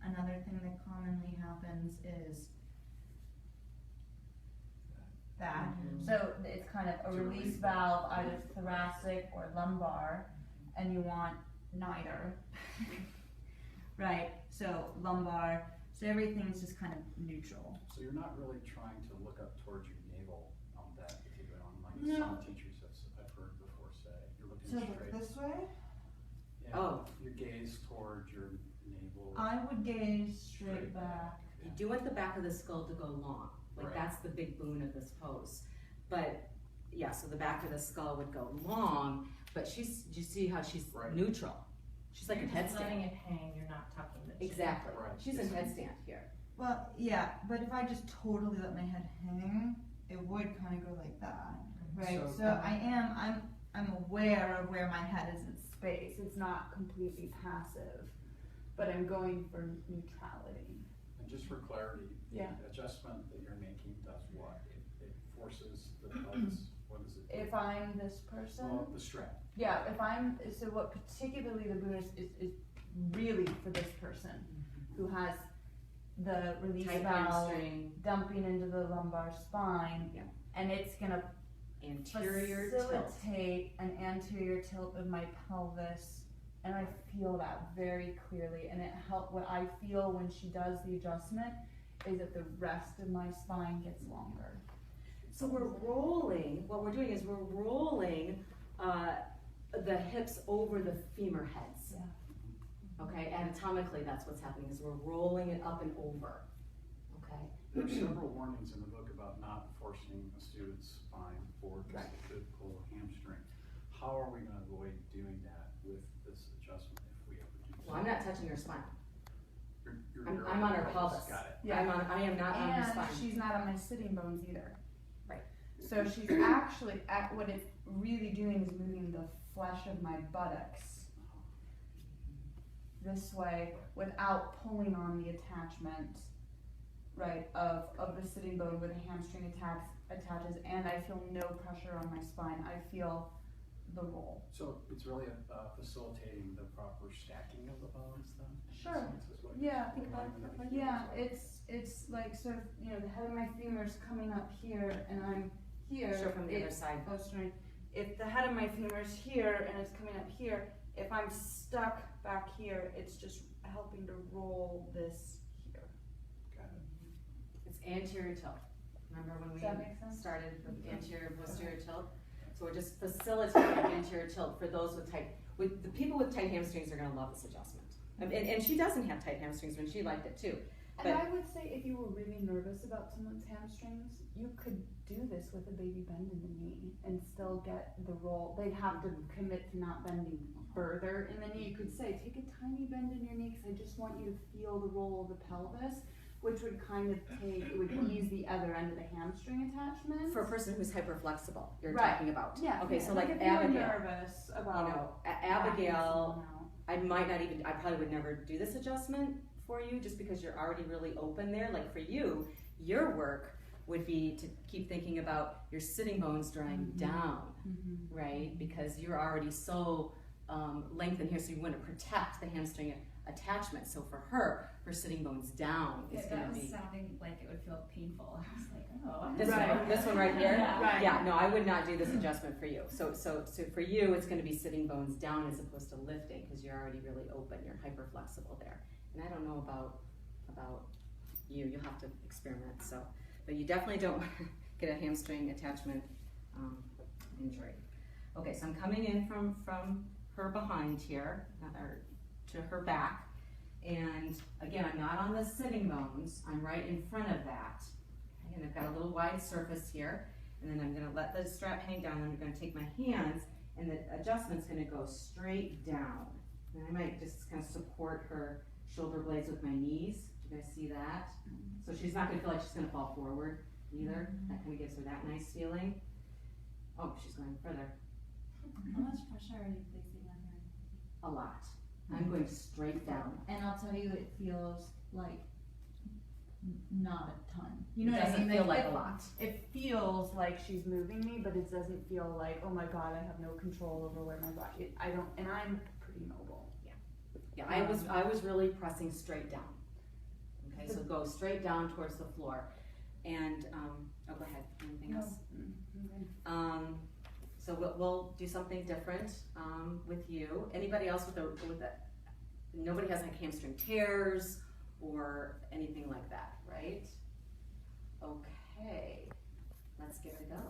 another thing that commonly happens is that. So it's kind of a release valve, either thoracic or lumbar, and you want neither. Right, so lumbar, so everything's just kind of neutral. So you're not really trying to look up towards your navel on that particular one, like No. some teachers I've heard before say. You're looking So straight. this way? Yeah, Oh. Your gaze towards your navel. I would gaze straight back. You do want the back of the skull to go long. Like Right. that's the big boon of this pose. But yeah, so the back of the skull would go long, but do you see how she's Right. neutral? She's like a You're just letting headstand. it hang, you're not tucking the chin. Exactly. Right. She's in headstand here. Well, yeah, but if I just totally let my head hang, it would kind of go like that, right? So- So I'm aware of where my head is in space. It's not completely passive, but I'm going for neutrality. And just for clarity, Yeah. the adjustment that you're making does what? It forces the pelvis. What does it do? If I'm this person, Well, the strap. yeah, if I'm, so what particularly the boon is really for this person who has the release Tight valve hamstring, dumping into the lumbar spine, Yeah. and it's gonna anterior tilt. facilitate an anterior tilt of my pelvis, and I feel that very clearly. And what I feel when she does the adjustment is that the rest of my spine gets longer. So we're rolling, what we're doing is we're rolling the hips over the femur heads. Yeah. Okay, anatomically that's what's happening, is we're rolling it up and over. Okay? There are several warnings in the book about not forcing a student's spine forward because it could pull a hamstring. How are we going to avoid doing that with this adjustment if we ever do so? Well, I'm not touching her spine. You're I'm on her pelvis. Got it. Yeah. I am not on her And spine. she's not on my sitting bones either. Right. So she's actually, what it's really doing is moving the flesh of my buttocks this way without pulling on the attachment, right, of the sitting bone where the hamstring attaches, and I feel no pressure on my spine. I feel the roll. So it's really facilitating the proper stacking of the bones then? Sure. This is what Yeah. you're alignment of the Yeah, humerus. it's like sort of, the head of my femur's coming up here and I'm here. Show from the other It's side. posterior. If the head of my femur's here and it's coming up here, if I'm stuck back here, it's just helping to roll this here. Got it. It's anterior tilt. Remember when Does we that make sense? started with anterior posterior tilt? So we're just facilitating anterior tilt for those with the people with tight hamstrings are gonna love this adjustment. And she doesn't have tight hamstrings when she liked it too. And I would say if you were really nervous about someone's hamstrings, you could do this with a baby bend in the knee and still get the roll. They'd have to commit to not bending further in the knee. You could say, take a tiny bend in your knee because I just want you to feel the roll of the pelvis, which would it would ease the other end of the hamstring attachment. For a person who's hyperflexible, you're Right. talking about. Yeah. Okay, yeah. so like if you were Abigail, nervous about Abigail, backing I probably would never do this adjustment for you just because you're already really open there. Like for you, your work would be to keep thinking about your sitting bones drawing down, right? Because you're already so lengthened here, so you want to protect the hamstring attachment. So for her sitting bones down is going to be. Sounding like it would feel painful. I was like, oh. This one right here. Right. Yeah, no, I would not do this adjustment for you. So for you, it's going to be sitting bones down as opposed to lifting because you're already really open. You're hyper flexible there. And I don't know about you. You'll have to experiment. So, but you definitely don't get a hamstring attachment injury. Okay, so I'm coming in from her behind here, or to her back. And again, I'm not on the sitting bones. I'm right in front of that. And I've got a little wide surface here. And then I'm going to let the strap hang down. And I'm going to take my hands, and the adjustment's going to go straight down. And I might just kind of support her shoulder blades with my knees. Do you guys see that? So she's not going to feel like she's going to fall forward either. That kind of gives her that nice feeling. Oh, she's going further. How much pressure are you placing on her? A lot. I'm going straight down. And I'll tell you, it feels like not a ton. You It know what I doesn't mean? feel like it, a lot. It feels like she's moving me, but it doesn't feel like, oh my god, I have no control over where my body. I don't, and I'm pretty mobile. Yeah, I was really pressing straight down. Okay, so go straight down towards the floor. And, go ahead, anything No. else? Okay. So we'll do something different, with you. Anybody else with a, nobody has like hamstring tears or anything like that, right? Okay, let's give it a go.